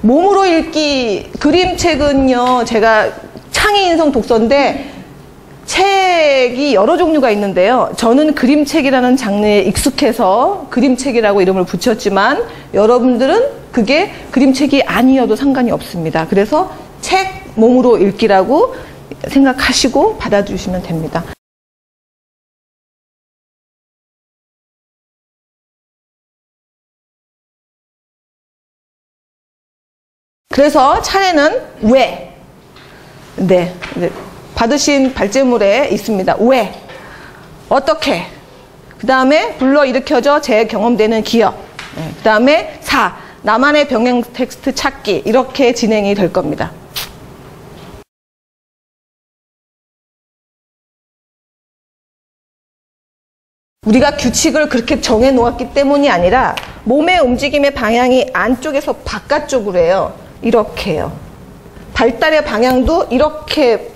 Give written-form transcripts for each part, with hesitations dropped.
몸으로 읽기 그림책은요, 제가 창의인성 독서인데 책이 여러 종류가 있는데요. 저는 그림책이라는 장르에 익숙해서 그림책이라고 이름을 붙였지만 여러분들은 그게 그림책이 아니어도 상관이 없습니다. 그래서 책 몸으로 읽기라고 생각하시고 받아주시면 됩니다. 그래서 차례는 왜? 네, 받으신 발제물에 있습니다. 왜? 어떻게? 그 다음에 불러일으켜져 재경험되는 기억. 네, 그 다음에 4. 나만의 병행 텍스트 찾기. 이렇게 진행이 될 겁니다. 우리가 규칙을 그렇게 정해 놓았기 때문이 아니라 몸의 움직임의 방향이 안쪽에서 바깥쪽으로 해요. 이렇게 해요. 발달의 방향도 이렇게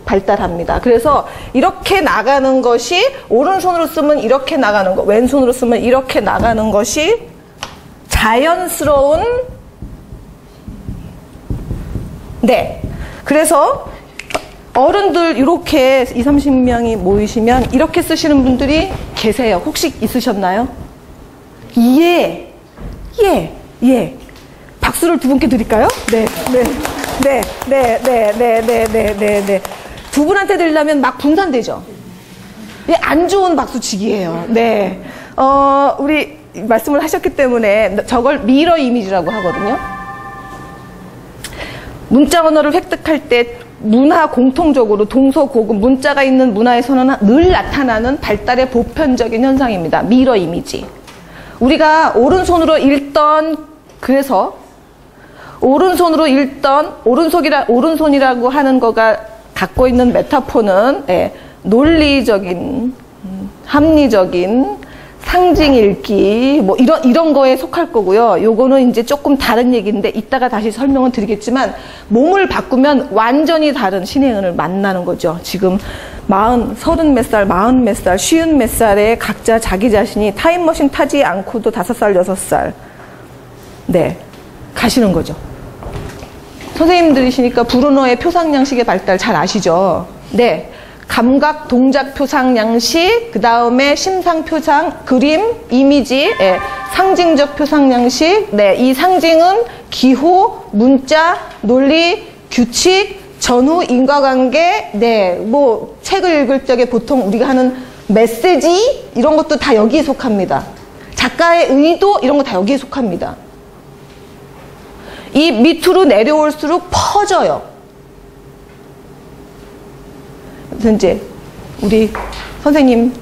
발달합니다. 그래서 이렇게 나가는 것이 오른손으로 쓰면 이렇게 나가는 거, 왼손으로 쓰면 이렇게 나가는 것이 자연스러운, 네. 그래서 어른들 이렇게 20, 30명이 모이시면 이렇게 쓰시는 분들이 계세요. 혹시 있으셨나요? 예. 예. 예. 박수를 두 분께 드릴까요? 네. 네. 네. 네. 네. 네. 네. 네. 네. 네. 두 분한테 드리려면 막 분산되죠? 예, 안 좋은 박수치기예요. 네. 우리 말씀을 하셨기 때문에 저걸 미러 이미지라고 하거든요. 문자 언어를 획득할 때 문화 공통적으로 동서고금 문자가 있는 문화에서는 늘 나타나는 발달의 보편적인 현상입니다. 미러 이미지. 우리가 오른손으로 읽던, 그래서 오른손으로 읽던 오른손이라고 하는 거가 갖고 있는 메타포는 논리적인, 합리적인, 상징 읽기, 뭐 이런 거에 속할 거고요. 요거는 이제 조금 다른 얘기인데 이따가 다시 설명을 드리겠지만 몸을 바꾸면 완전히 다른 신의 은을 만나는 거죠. 지금 30 몇 살, 40 몇 살, 50 몇 살에 각자 자기 자신이 타임머신 타지 않고도 5살, 6살 네, 가시는 거죠. 선생님들이시니까 브루너의 표상양식의 발달 잘 아시죠? 네. 감각, 동작, 표상, 양식, 그 다음에 심상, 표상, 그림, 이미지, 예, 상징적 표상, 양식. 네, 이 상징은 기호, 문자, 논리, 규칙, 전후, 인과관계. 네, 뭐 책을 읽을 적에 보통 우리가 하는 메시지 이런 것도 다 여기에 속합니다. 작가의 의도 이런 거 다 여기에 속합니다. 이 밑으로 내려올수록 퍼져요. 그래서 이제 우리 선생님,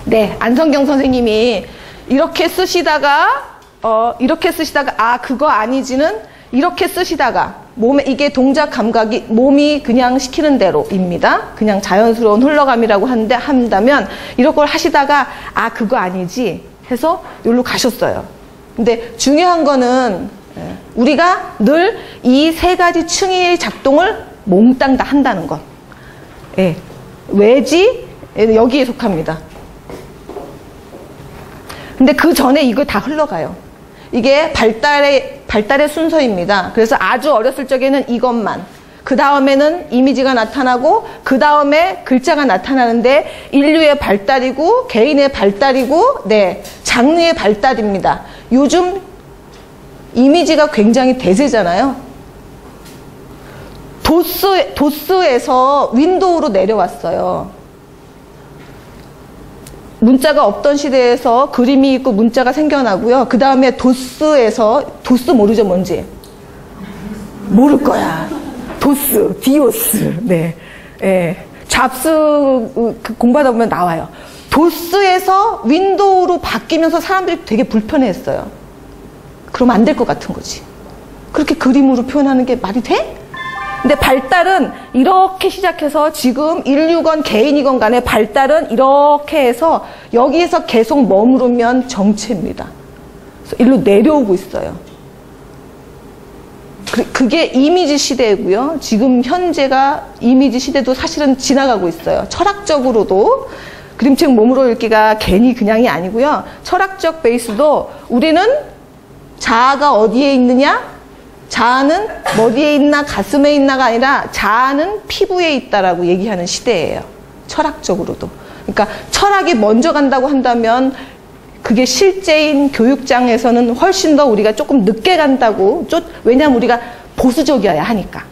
네, 안성경 선생님이 이렇게 쓰시다가 아 그거 아니지는 이렇게 쓰시다가 몸에 이게 동작 감각이 몸이 그냥 시키는 대로입니다. 그냥 자연스러운 흘러감이라고 한다면 이런 걸 하시다가 아 그거 아니지 해서 여기로 가셨어요. 근데 중요한 거는 우리가 늘 이 세 가지 층의 작동을 몽땅 다 한다는 것. 예. 왜지? 여기에 속합니다. 근데 그 전에 이거 다 흘러가요. 이게 발달의 순서입니다. 그래서 아주 어렸을 적에는 이것만, 그 다음에는 이미지가 나타나고, 그 다음에 글자가 나타나는데 인류의 발달이고, 개인의 발달이고, 네, 장르의 발달입니다. 요즘 이미지가 굉장히 대세잖아요. 도스에서 윈도우로 내려왔어요. 문자가 없던 시대에서 그림이 있고 문자가 생겨나고요. 그 다음에 도스에서, 도스 모르죠, 뭔지? 모를 거야. 디오스. 네. 예. 잡스 공부하다 보면 나와요. 도스에서 윈도우로 바뀌면서 사람들이 되게 불편해했어요. 그러면 안 될 것 같은 거지. 그렇게 그림으로 표현하는 게 말이 돼? 근데 발달은 이렇게 시작해서 지금 인류건 개인이건 간에 발달은 이렇게 해서 여기에서 계속 머무르면 정체입니다. 그래서 일로 내려오고 있어요. 그게 이미지 시대고요. 지금 현재가 이미지 시대도 사실은 지나가고 있어요. 철학적으로도 그림책 몸으로 읽기가 괜히 그냥이 아니고요. 철학적 베이스도 우리는 자아가 어디에 있느냐? 자아는 머리에 있나 가슴에 있나가 아니라 자아는 피부에 있다라고 얘기하는 시대예요. 철학적으로도. 그러니까 철학이 먼저 간다고 한다면 그게 실제인 교육장에서는 훨씬 더 우리가 조금 늦게 간다고. 왜냐하면 우리가 보수적이어야 하니까.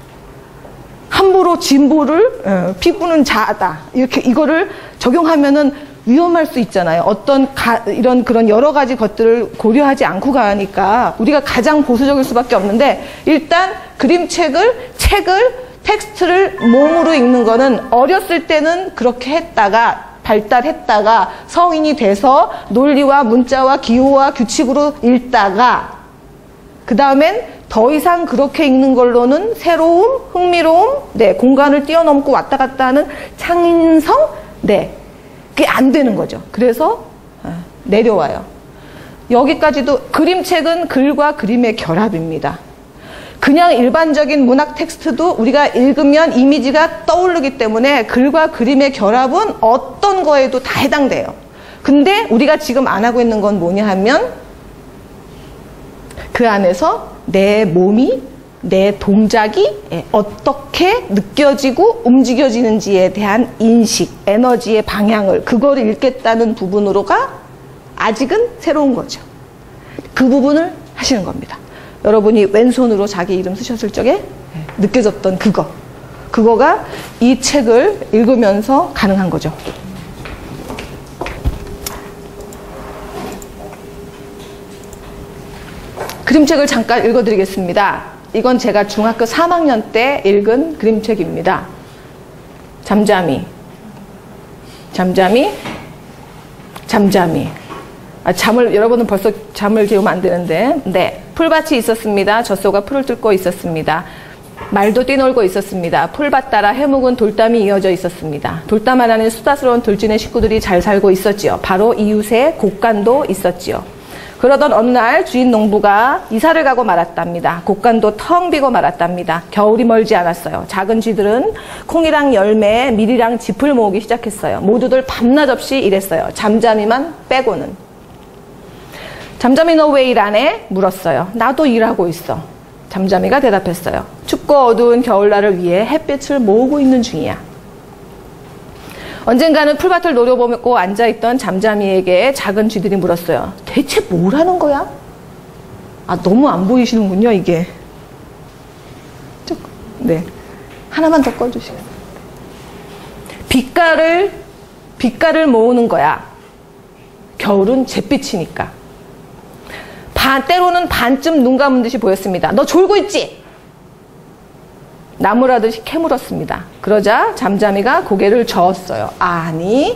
함부로 진보를 피부는 자아다 이렇게 이거를 적용하면은 위험할 수 있잖아요. 어떤 이런 그런 여러 가지 것들을 고려하지 않고 가니까 우리가 가장 보수적일 수밖에 없는데, 일단 그림책을 텍스트를 몸으로 읽는 거는 어렸을 때는 그렇게 했다가 발달했다가 성인이 돼서 논리와 문자와 기호와 규칙으로 읽다가 그 다음엔 더 이상 그렇게 읽는 걸로는 새로움, 흥미로움, 공간을 뛰어넘고 왔다 갔다 하는 창의성, 그게 안 되는 거죠. 그래서 내려와요. 여기까지도 그림책은 글과 그림의 결합입니다. 그냥 일반적인 문학 텍스트도 우리가 읽으면 이미지가 떠오르기 때문에 글과 그림의 결합은 어떤 거에도 다 해당돼요. 근데 우리가 지금 안 하고 있는 건 뭐냐 하면 그 안에서 내 몸이, 내 동작이 어떻게 느껴지고 움직여지는지에 대한 인식, 에너지의 방향을, 그거를 읽겠다는 부분으로가 아직은 새로운 거죠. 그 부분을 하시는 겁니다. 여러분이 왼손으로 자기 이름 쓰셨을 적에 느껴졌던 그거가 이 책을 읽으면서 가능한 거죠. 그림책을 잠깐 읽어드리겠습니다. 이건 제가 중학교 3학년 때 읽은 그림책입니다. 잠잠이. 여러분은 벌써 잠을 재우면 안 되는데. 풀밭이 있었습니다. 젖소가 풀을 뚫고 있었습니다. 말도 뛰놀고 있었습니다. 풀밭 따라 해묵은 돌담이 이어져 있었습니다. 돌담 하나는 수다스러운 돌진의 식구들이 잘 살고 있었지요. 바로 이웃에 곡간도 있었지요. 그러던 어느 날 주인 농부가 이사를 가고 말았답니다. 곡간도 텅 비고 말았답니다. 겨울이 멀지 않았어요. 작은 쥐들은 콩이랑 열매, 밀이랑 짚을 모으기 시작했어요. 모두들 밤낮 없이 일했어요. 잠잠이만 빼고는. 잠잠이 너 왜 일 안 해? 물었어요. 나도 일하고 있어. 잠잠이가 대답했어요. 춥고 어두운 겨울날을 위해 햇빛을 모으고 있는 중이야. 언젠가는 풀밭을 노려보고 앉아있던 잠잠이에게 작은 쥐들이 물었어요. 대체 뭘 하는 거야? 너무 안 보이시는군요, 이게. 하나만 더 꺼주시겠어요? 빛깔을 모으는 거야. 겨울은 잿빛이니까. 때로는 반쯤 눈 감은 듯이 보였습니다. 너 졸고 있지? 나무라듯이 캐물었습니다. 그러자 잠잠이가 고개를 저었어요. 아니,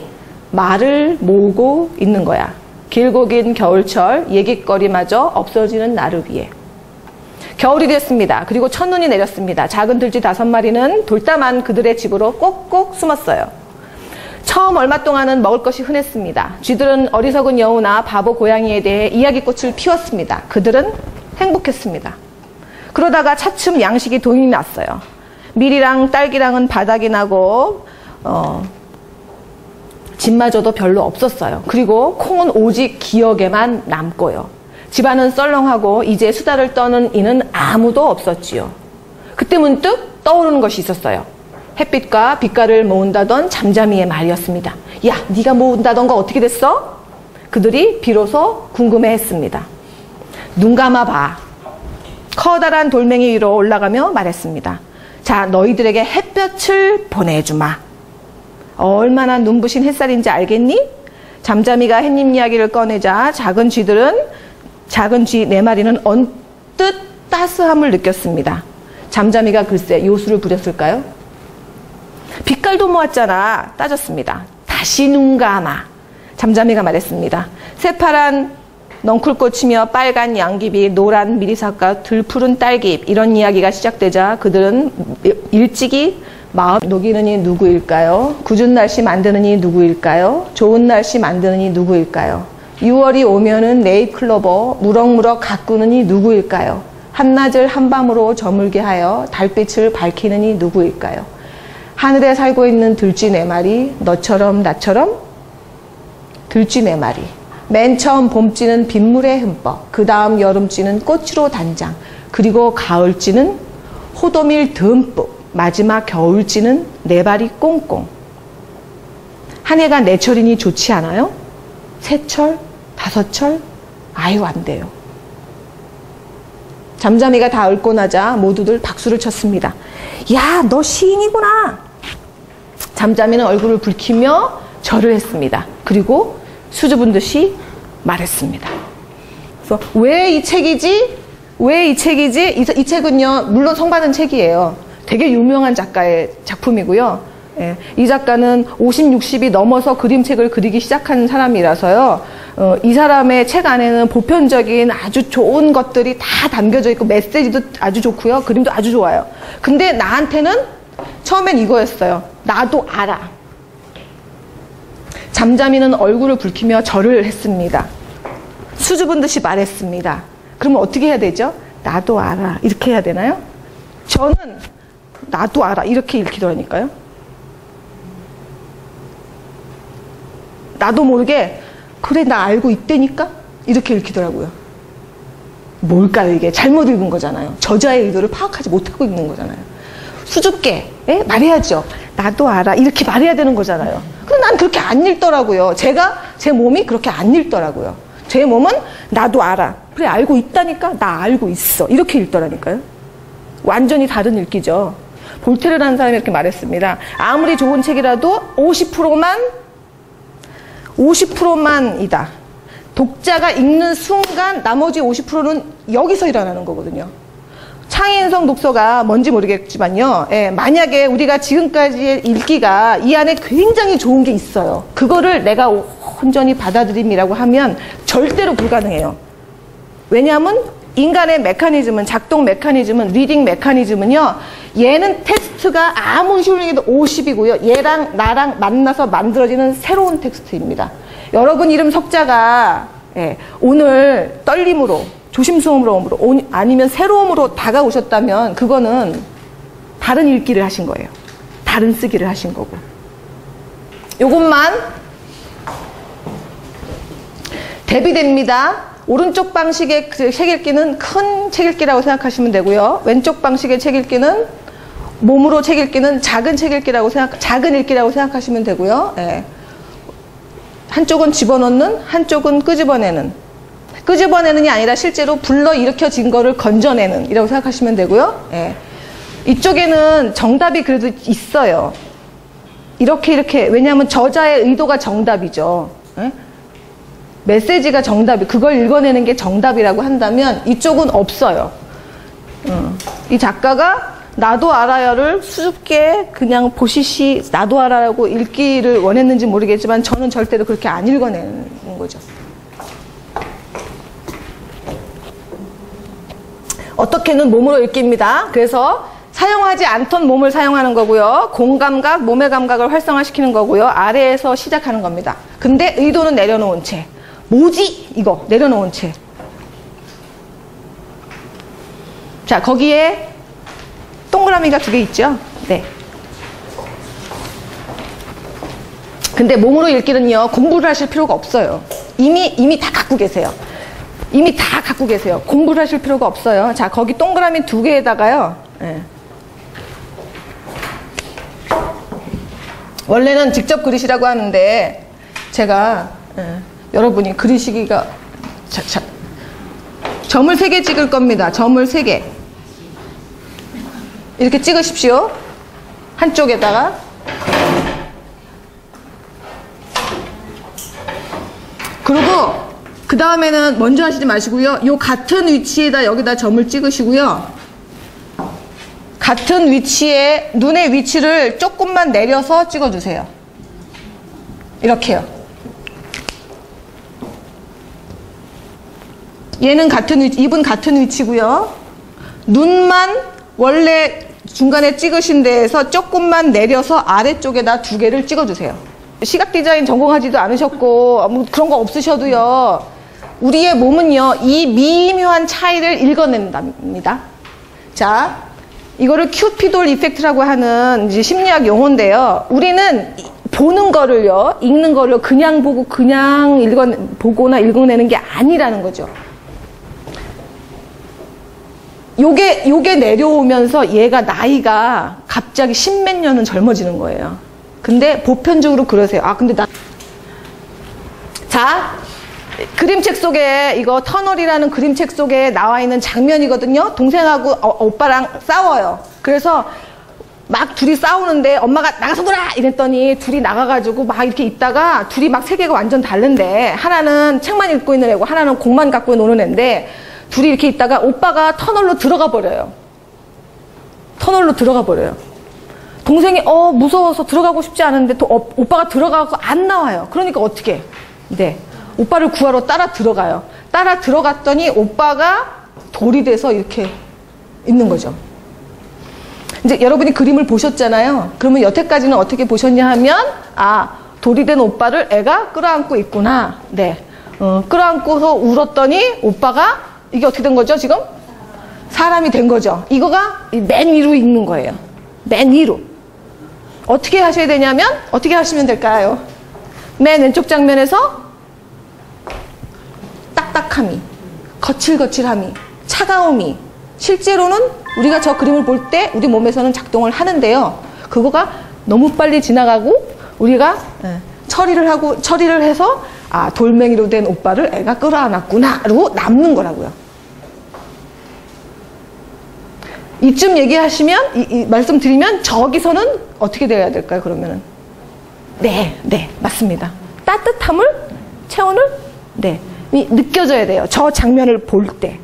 말을 모으고 있는 거야. 길고 긴 겨울철, 얘기거리마저 없어지는 나를 위해. 겨울이 됐습니다. 그리고 첫눈이 내렸습니다. 작은 들쥐 5마리는 돌담 안 그들의 집으로 꼭꼭 숨었어요. 처음 얼마 동안은 먹을 것이 흔했습니다. 쥐들은 어리석은 여우나 바보 고양이에 대해 이야기꽃을 피웠습니다. 그들은 행복했습니다. 그러다가 차츰 양식이 돈이 났어요. 밀이랑 딸기랑은 바닥이 나고 집마저도 별로 없었어요. 그리고 콩은 오직 기억에만 남고요. 집안은 썰렁하고 이제 수다를 떠는 이는 아무도 없었지요. 그때 문득 떠오르는 것이 있었어요. 햇빛과 빛깔을 모은다던 잠잠이의 말이었습니다. 야, 네가 모은다던 거 어떻게 됐어? 그들이 비로소 궁금해했습니다. 눈 감아봐. 커다란 돌멩이 위로 올라가며 말했습니다. 자, 너희들에게 햇볕을 보내주마. 얼마나 눈부신 햇살인지 알겠니? 잠잠이가 햇님 이야기를 꺼내자 작은 쥐 4마리는 언뜻 따스함을 느꼈습니다. 잠잠이가 글쎄 요술을 부렸을까요? 빛깔도 모았잖아. 따졌습니다. 다시 눈 감아. 잠잠이가 말했습니다. 새파란 넝쿨꽃이며 빨간 양귀비, 노란 미리사과, 들푸른 딸기잎, 이런 이야기가 시작되자 그들은 일찍이 마음 녹이는 이 누구일까요? 궂은 날씨 만드는 이 누구일까요? 좋은 날씨 만드는 이 누구일까요? 6월이 오면은 네잎클로버 무럭무럭 가꾸는 이 누구일까요? 한낮을 한밤으로 저물게 하여 달빛을 밝히는 이 누구일까요? 하늘에 살고 있는 들쥐 4마리, 너처럼 나처럼 들쥐 4마리. 맨 처음 봄찌는 빗물에 흠뻑, 그 다음 여름찌는 꽃으로 단장, 그리고 가을찌는 호도밀 듬뿍, 마지막 겨울찌는 네 발이 꽁꽁. 한 해가 네 철이니 좋지 않아요? 세 철, 다섯 철? 아유, 안 돼요. 잠잠이가 다 읊고 나자 모두들 박수를 쳤습니다. 야, 너 시인이구나. 잠잠이는 얼굴을 붉히며 절을 했습니다. 그리고 수줍은 듯이 말했습니다. 그래서 왜 이 책이지? 왜 이 책이지? 이 책은요, 물론 성 받은 책이에요. 되게 유명한 작가의 작품이고요. 예, 이 작가는 50, 60이 넘어서 그림책을 그리기 시작한 사람이라서요. 이 사람의 책 안에는 보편적인 아주 좋은 것들이 다 담겨져 있고 메시지도 아주 좋고요. 그림도 아주 좋아요. 근데 나한테는 처음엔 이거였어요. 나도 알아. 잠잠이는 얼굴을 붉히며 절을 했습니다. 수줍은 듯이 말했습니다. 그러면 어떻게 해야 되죠? 나도 알아. 이렇게 해야 되나요? 저는 나도 알아. 이렇게 읽히더라니까요. 나도 모르게 그래 나 알고 있다니까? 이렇게 읽히더라고요. 뭘까요 이게? 잘못 읽은 거잖아요. 저자의 의도를 파악하지 못하고 읽는 거잖아요. 수줍게 말해야죠. 나도 알아. 이렇게 말해야 되는 거잖아요. 근데 난 그렇게 안 읽더라고요. 제 몸이 그렇게 안 읽더라고요. 제 몸은 나도 알아. 그래 알고 있다니까? 나 알고 있어. 이렇게 읽더라니까요. 완전히 다른 읽기죠. 볼테르라는 사람이 이렇게 말했습니다. 아무리 좋은 책이라도 50%만이다. 독자가 읽는 순간 나머지 50%는 여기서 일어나는 거거든요. 창의인성 독서가 뭔지 모르겠지만요. 만약에 우리가 지금까지의 읽기가 이 안에 굉장히 좋은 게 있어요. 그거를 내가 온전히 받아들임이라고 하면 절대로 불가능해요. 왜냐하면 인간의 메커니즘은, 작동 메커니즘은, 리딩 메커니즘은요. 얘는 텍스트가 아무리 훌륭해도 50이고요. 얘랑 나랑 만나서 만들어지는 새로운 텍스트입니다. 여러분 이름 석자가 오늘 떨림으로, 조심스러움으로, 아니면 새로움으로 다가오셨다면 그거는 다른 읽기를 하신 거예요. 다른 쓰기를 하신 거고. 요것만 대비됩니다. 오른쪽 방식의 책 읽기는 큰 책 읽기라고 생각하시면 되고요. 왼쪽 방식의 책 읽기는 몸으로 책 읽기는 작은 읽기라고 생각하시면 되고요. 한쪽은 집어넣는, 한쪽은 끄집어내는. 끄집어내는이 아니라 실제로 불러일으켜진 거를 건져내는 이라고 생각하시면 되고요. 이쪽에는 정답이 그래도 있어요. 이렇게 왜냐하면 저자의 의도가 정답이죠. 메시지가 그걸 읽어내는 게 정답이라고 한다면 이쪽은 없어요. 이 작가가 나도 알아요를 수줍게 그냥 보시시 나도 알아라고 읽기를 원했는지 모르겠지만 저는 절대로 그렇게 안 읽어내는 거죠. 어떻게는 몸으로 읽기입니다. 그래서 사용하지 않던 몸을 사용하는 거고요. 공감각, 몸의 감각을 활성화시키는 거고요. 아래에서 시작하는 겁니다. 근데 의도는 내려놓은 채. 뭐지? 이거 내려놓은 채. 자, 거기에 동그라미가 2개 있죠? 네. 근데 몸으로 읽기는요, 공부를 하실 필요가 없어요. 이미 다 갖고 계세요. 이미 다 갖고 계세요. 공부를 하실 필요가 없어요. 자, 거기 동그라미 2개에다가요, 원래는 직접 그리시라고 하는데, 제가, 여러분이 그리시기가, 점을 3개 찍을 겁니다. 점을 3개. 이렇게 찍으십시오. 한쪽에다가. 그리고 그 다음에는 먼저 하시지 마시고요. 요 같은 위치에다 여기다 점을 찍으시고요. 같은 위치에 눈의 위치를 조금만 내려서 찍어주세요. 이렇게요. 얘는 같은 위치, 입은 같은 위치고요. 눈만 원래 중간에 찍으신 데에서 조금만 내려서 아래쪽에다 2개를 찍어주세요. 시각 디자인 전공하지도 않으셨고 뭐 그런 거 없으셔도요. 우리의 몸은요. 이 미묘한 차이를 읽어낸답니다. 자, 이거를 큐피돌 이펙트라고 하는 이제 심리학 용어인데요. 우리는 보는 거를요, 읽는 거를 그냥 보고 그냥 보거나 읽어내는 게 아니라는 거죠. 요게 내려오면서 얘가 나이가 갑자기 십몇 년은 젊어지는 거예요. 근데 보편적으로 그러세요. 근데 자, 그림책 속에, 이거 터널이라는 그림책 속에 나와 있는 장면이거든요. 동생하고 오빠랑 싸워요. 그래서 막 둘이 싸우는데 엄마가 나가서 놀아! 이랬더니 둘이 나가가지고 막 이렇게 있다가 둘이 막 세계가 완전 다른데, 하나는 책만 읽고 있는 애고 하나는 공만 갖고 노는 애인데, 둘이 이렇게 있다가 오빠가 터널로 들어가 버려요. 터널로 들어가 버려요. 동생이 무서워서 들어가고 싶지 않은데 또 오빠가 들어가고 안 나와요. 그러니까 어떻게 해? 네, 오빠를 구하러 따라 들어가요. 따라 들어갔더니 오빠가 돌이 돼서 이렇게 있는 거죠. 이제 여러분이 그림을 보셨잖아요. 그러면 여태까지는 어떻게 보셨냐 하면, 돌이 된 오빠를 애가 끌어안고 있구나. 네, 끌어안고서 울었더니 오빠가, 이게 어떻게 된 거죠, 지금? 사람이 된 거죠. 이거가 맨 위로 있는 거예요. 맨 위로. 어떻게 하셔야 되냐면, 어떻게 하시면 될까요? 맨 왼쪽 장면에서 딱딱함이, 거칠거칠함이, 차가움이, 실제로는 우리가 저 그림을 볼 때 우리 몸에서는 작동을 하는데요. 그거가 너무 빨리 지나가고 우리가 처리를 해서 돌멩이로 된 오빠를 애가 끌어안았구나로 남는 거라고요. 이쯤 얘기하시면, 말씀드리면 저기서는 어떻게 돼야 될까요, 그러면은? 네, 맞습니다. 따뜻함을, 체온을, 느껴져야 돼요. 저 장면을 볼 때.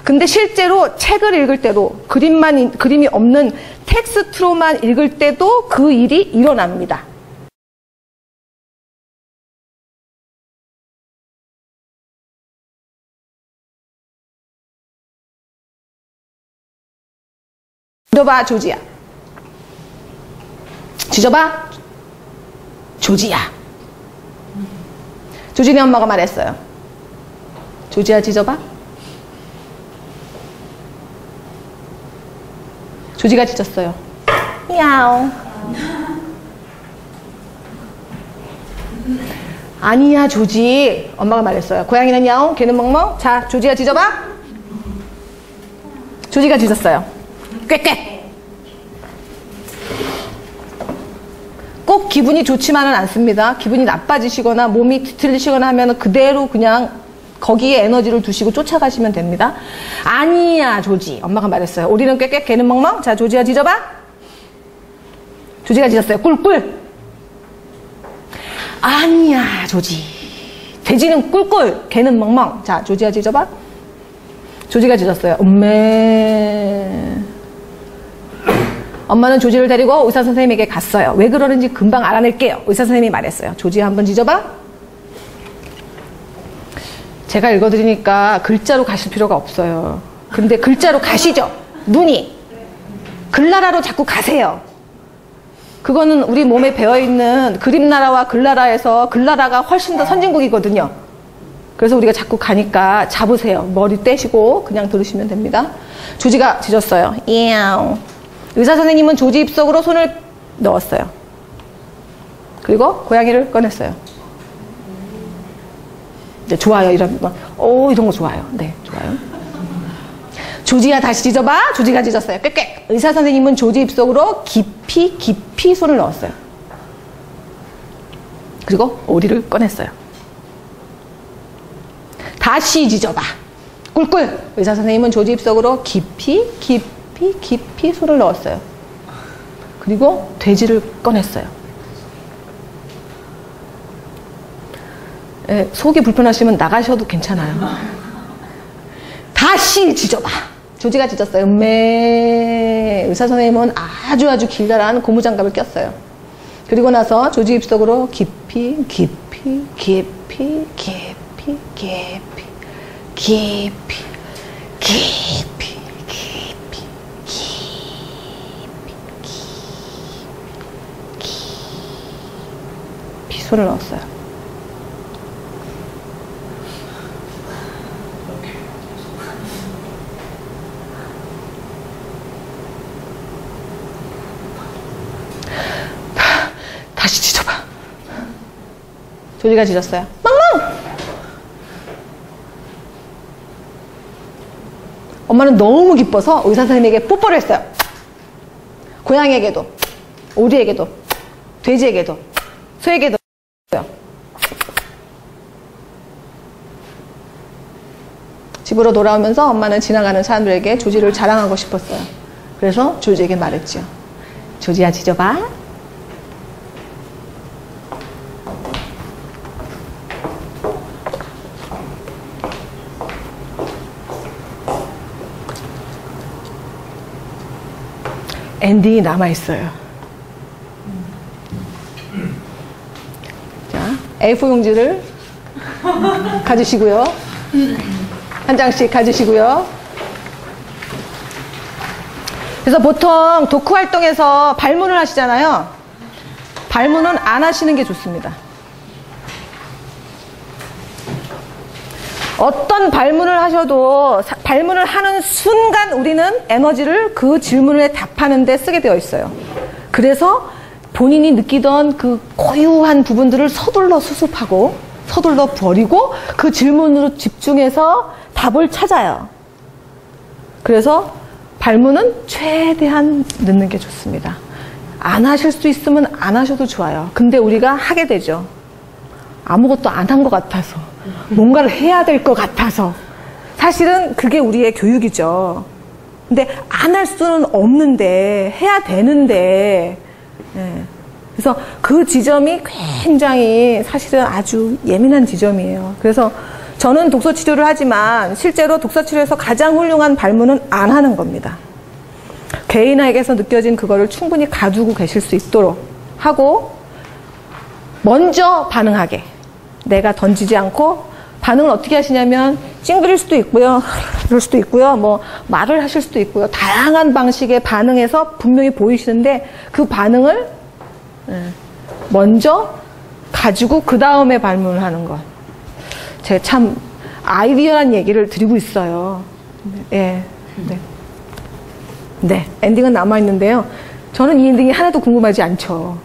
근데 실제로 책을 읽을 때도, 그림이 없는 텍스트로만 읽을 때도 그 일이 일어납니다. 지져봐, 조지야. 지져봐, 조지야. 조지네 엄마가 말했어요. 조지야, 지져봐. 조지가 짖었어요. 야옹. 아니야, 조지. 엄마가 말했어요. 고양이는 야옹, 개는 멍멍. 자, 조지야, 짖어봐. 조지가 짖었어요. 꽥꽥. 꼭 기분이 좋지만은 않습니다. 기분이 나빠지시거나 몸이 뒤틀리시거나 하면 그대로 그냥 거기에 에너지를 두시고 쫓아가시면 됩니다. 아니야, 조지. 엄마가 말했어요. 오리는 꽥꽥, 개는 멍멍. 자, 조지야, 짖어봐. 조지가 짖었어요. 꿀꿀. 아니야, 조지. 돼지는 꿀꿀, 개는 멍멍. 자, 조지야, 짖어봐. 조지가 짖었어요. 엄마는 조지를 데리고 의사 선생님에게 갔어요. 왜 그러는지 금방 알아낼게요. 의사 선생님이 말했어요. 조지 한번 짖어봐. 제가 읽어드리니까 글자로 가실 필요가 없어요. 근데 글자로 가시죠. 눈이. 글나라로 자꾸 가세요. 그거는 우리 몸에 배어있는 그림나라와 글나라에서 글나라가 훨씬 더 선진국이거든요. 그래서 우리가 자꾸 가니까 잡으세요. 머리 떼시고 그냥 들으시면 됩니다. 조지가 짖었어요. 야옹. 의사 선생님은 조지 입속으로 손을 넣었어요. 그리고 고양이를 꺼냈어요. 네, 좋아요. 이런 거 좋아요. 네, 좋아요. 조지야, 다시 짖어봐. 조지가 짖었어요. 꽥꽥. 의사 선생님은 조지 입속으로 깊이 손을 넣었어요. 그리고 오리를 꺼냈어요. 다시 짖어봐. 꿀꿀. 의사 선생님은 조지 입속으로 깊이 손을 넣었어요. 그리고 돼지를 꺼냈어요. 속이 불편하시면 나가셔도 괜찮아요. 다시 짖어봐. 조지가 짖었어요. 의사 선생님은 아주 길다란 고무장갑을 꼈어요. 그리고 나서 조지 입속으로 깊이 손을 넣었어요. 다시 짖어봐. 조지가 짖었어요. 망망! 엄마는 너무 기뻐서 의사 선생님에게 뽀뽀를 했어요. 고양이에게도, 오리에게도, 돼지에게도, 소에게도 했어요. 집으로 돌아오면서 엄마는 지나가는 사람들에게 조지를 자랑하고 싶었어요. 그래서 조지에게 말했죠. 조지야, 짖어봐. 엔딩이 남아있어요. 자, A4 용지를 가지시고요. 한 장씩 가지시고요. 그래서 보통 독후 활동에서 발문을 하시잖아요. 발문은 안 하시는 게 좋습니다. 어떤 발문을 하셔도 발문을 하는 순간 우리는 에너지를 그 질문에 답하는 데 쓰게 되어 있어요. 그래서 본인이 느끼던 그 고유한 부분들을 서둘러 수습하고 서둘러 버리고 그 질문으로 집중해서 답을 찾아요. 그래서 발문은 최대한 넣는 게 좋습니다. 안 하실 수 있으면 안 하셔도 좋아요. 근데 우리가 하게 되죠. 아무것도 안 한 것 같아서, 뭔가를 해야 될 것 같아서. 사실은 그게 우리의 교육이죠. 근데 안 할 수는 없는데 해야 되는데, 그래서 그 지점이 굉장히 사실은 아주 예민한 지점이에요. 그래서 저는 독서 치료를 하지만 실제로 독서 치료에서 가장 훌륭한 발문은 안 하는 겁니다. 개인에게서 느껴진 그거를 충분히 가두고 계실 수 있도록 하고, 먼저 반응하게. 내가 던지지 않고 반응을 어떻게 하시냐면 찡그릴 수도 있고요, 그럴 수도 있고요, 뭐 말을 하실 수도 있고요. 다양한 방식의 반응에서 분명히 보이시는데 그 반응을 먼저 가지고 그 다음에 발문을 하는 것. 제가 참 아이디어란 얘기를 드리고 있어요. 네. 엔딩은 남아있는데요. 저는 이 엔딩이 하나도 궁금하지 않죠.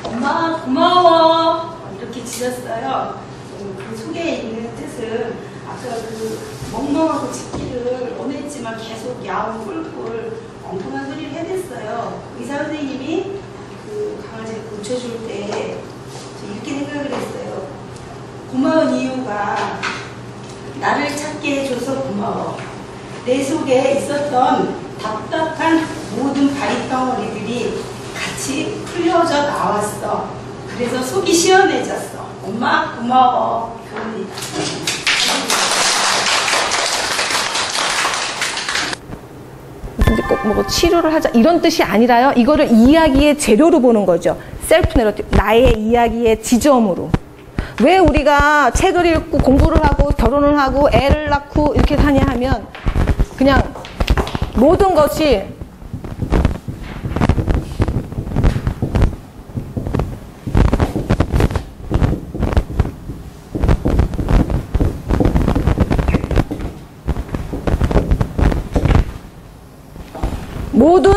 엄마 고마워 이렇게 지었어요. 그 속에 있는 뜻은 아까 그 멍멍하고 짖기를 원했지만 계속 야옹 꿀꿀 엉뚱한 소리를 해댔어요. 의사 선생님이 그 강아지를 고쳐줄 때 이렇게 생각을 했어요. 고마운 이유가 나를 찾게 해줘서 고마워. 내 속에 있었던 답답한 모든 바위덩어리들이 같이 풀려져 나왔어. 그래서 속이 시원해졌어. 엄마 고마워. 그럽니다. 근데 꼭 뭐 치료를 하자 이런 뜻이 아니라요. 이거를 이야기의 재료로 보는 거죠. 셀프 내러티브, 나의 이야기의 지점으로. 왜 우리가 책을 읽고 공부를 하고 결혼을 하고 애를 낳고 이렇게 하냐 하면 그냥 모든 것이 모든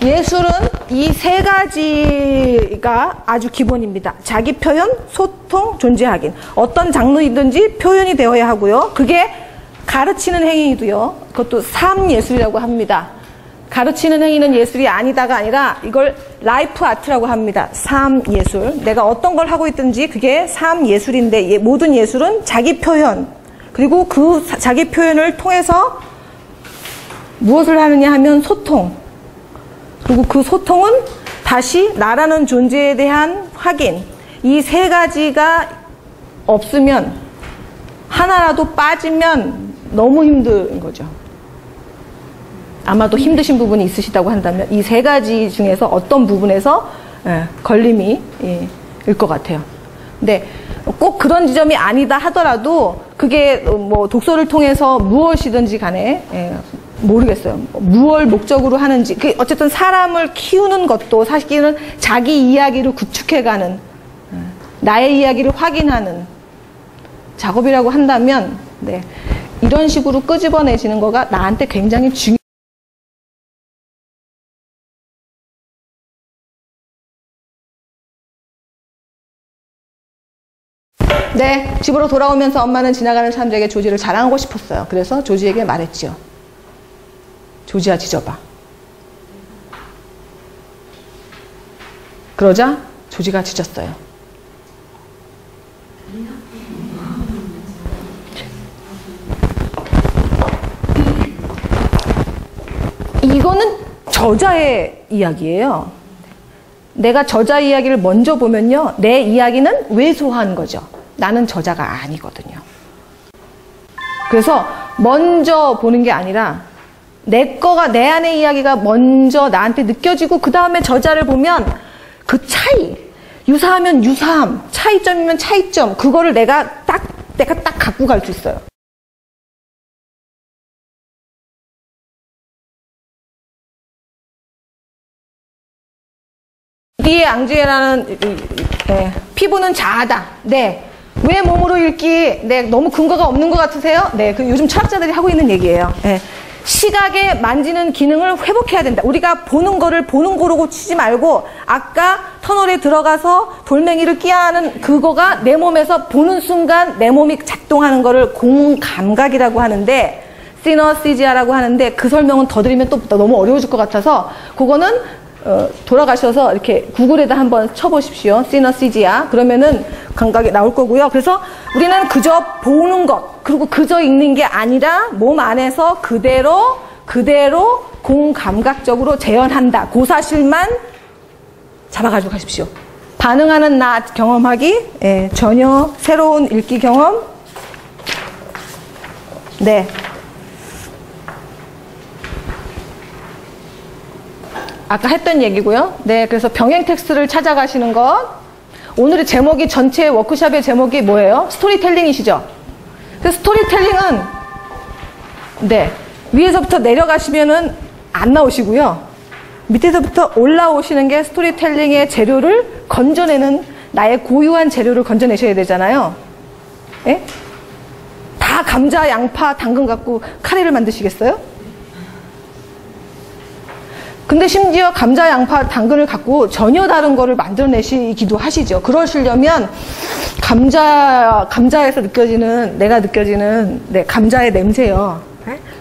예술은 이 세 가지가 아주 기본입니다. 자기 표현, 소통, 존재 확인. 어떤 장르이든지 표현이 되어야 하고요. 그게 가르치는 행위도요. 그것도 삶 예술이라고 합니다. 가르치는 행위는 예술이 아니다가 아니라 이걸 라이프 아트라고 합니다. 삶 예술. 내가 어떤 걸 하고 있든지 그게 삶 예술인데 모든 예술은 자기 표현. 그리고 그 자기 표현을 통해서 무엇을 하느냐 하면 소통. 그리고 그 소통은 다시 나라는 존재에 대한 확인. 이 세 가지가 없으면 하나라도 빠지면 너무 힘든 거죠. 아마도 힘드신 부분이 있으시다고 한다면 이 세 가지 중에서 어떤 부분에서 걸림이 일 것 같아요. 근데 꼭 그런 지점이 아니다 하더라도 그게 뭐 독서를 통해서 무엇이든지 간에 모르겠어요. 무엇을 목적으로 하는지. 어쨌든 사람을 키우는 것도 사실은 자기 이야기를 구축해가는, 나의 이야기를 확인하는 작업이라고 한다면, 이런 식으로 끄집어내시는 거가 나한테 굉장히 중요해요. 네, 집으로 돌아오면서 엄마는 지나가는 사람들에게 조지를 자랑하고 싶었어요. 그래서 조지에게 말했지요. 조지야, 짖어봐. 그러자 조지가 짖었어요. 이거는 저자의 이야기예요. 내가 저자 이야기를 먼저 보면요, 내 이야기는 왜소한 거죠. 나는 저자가 아니거든요. 그래서 먼저 보는 게 아니라 내 안의 이야기가 먼저 나한테 느껴지고 그 다음에 저자를 보면 그 차이, 유사하면 유사함, 차이점이면 차이점, 그거를 내가 딱 갖고 갈 수 있어요. 디디에 앙주에라는 피부는 자아다. 네. 왜 몸으로 읽기? 네. 너무 근거가 없는 것 같으세요? 네. 그 요즘 철학자들이 하고 있는 얘기예요. 네. 시각에 만지는 기능을 회복해야 된다. 우리가 보는 거를 보는 거로 치지 말고 아까 터널에 들어가서 돌멩이를 끼야 하는 그거가 내 몸에서 보는 순간 내 몸이 작동하는 거를 공감각이라고 하는데 시너시지아라고 하는데 그 설명은 더 드리면 또 너무 어려워질 것 같아서 그거는 돌아가셔서 이렇게 구글에다 한번 쳐보십시오. 시너시지아. 그러면은 감각이 나올 거고요. 그래서 우리는 그저 보는 것, 그리고 그저 읽는 게 아니라 몸 안에서 그대로 공감각적으로 재현한다. 그 사실만 잡아가지고 가십시오. 반응하는 나 경험하기, 전혀 새로운 읽기 경험. 네. 아까 했던 얘기고요. 네, 그래서 병행 텍스트를 찾아가시는 것. 오늘의 제목이 전체 워크숍의 제목이 뭐예요? 스토리텔링이시죠? 그래서 스토리텔링은 네, 위에서부터 내려가시면은 안 나오시고요. 밑에서부터 올라오시는 게 스토리텔링의 재료를 건져내는 나의 고유한 재료를 건져내셔야 되잖아요. 예? 다 감자, 양파, 당근 갖고 카레를 만드시겠어요? 근데 심지어 감자, 양파, 당근을 갖고 전혀 다른 거를 만들어내시기도 하시죠. 그러시려면 감자에서 내가 느껴지는 네, 감자의 냄새요.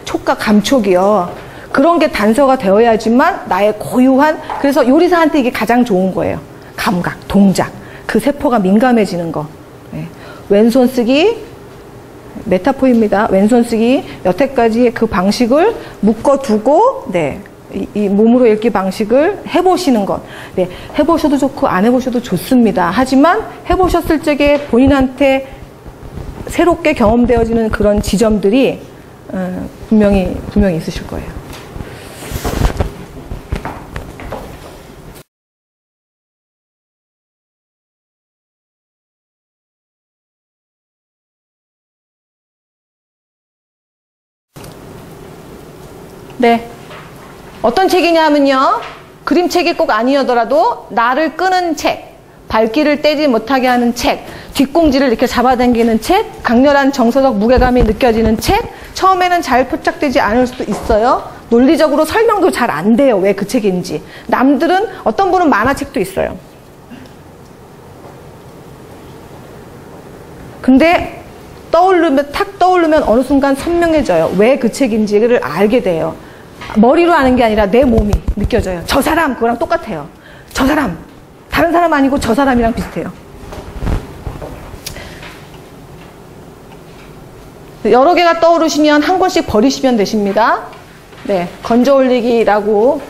촉각, 감촉이요. 그런 게 단서가 되어야지만 나의 고유한, 그래서 요리사한테 이게 가장 좋은 거예요. 감각, 동작. 그 세포가 민감해지는 거. 네. 왼손 쓰기, 메타포입니다. 왼손 쓰기, 여태까지의 그 방식을 묶어두고, 네. 이 몸으로 읽기 방식을 해보시는 것. 네, 해보셔도 좋고 안 해보셔도 좋습니다. 하지만 해보셨을 적에 본인한테 새롭게 경험되어지는 그런 지점들이 분명히 있으실 거예요. 네. 어떤 책이냐면요, 그림책이 꼭 아니더라도 나를 끄는 책, 발길을 떼지 못하게 하는 책, 뒷공지를 이렇게 잡아당기는 책, 강렬한 정서적 무게감이 느껴지는 책. 처음에는 잘 포착되지 않을 수도 있어요. 논리적으로 설명도 잘 안 돼요, 왜 그 책인지. 남들은, 어떤 분은 만화책도 있어요. 근데 탁 떠오르면 어느 순간 선명해져요. 왜 그 책인지를 알게 돼요. 머리로 아는 게 아니라 내 몸이 느껴져요. 저 사람, 그거랑 똑같아요. 저 사람, 다른 사람 아니고 저 사람이랑 비슷해요. 여러 개가 떠오르시면 한 권씩 버리시면 되십니다. 네, 건져 올리기라고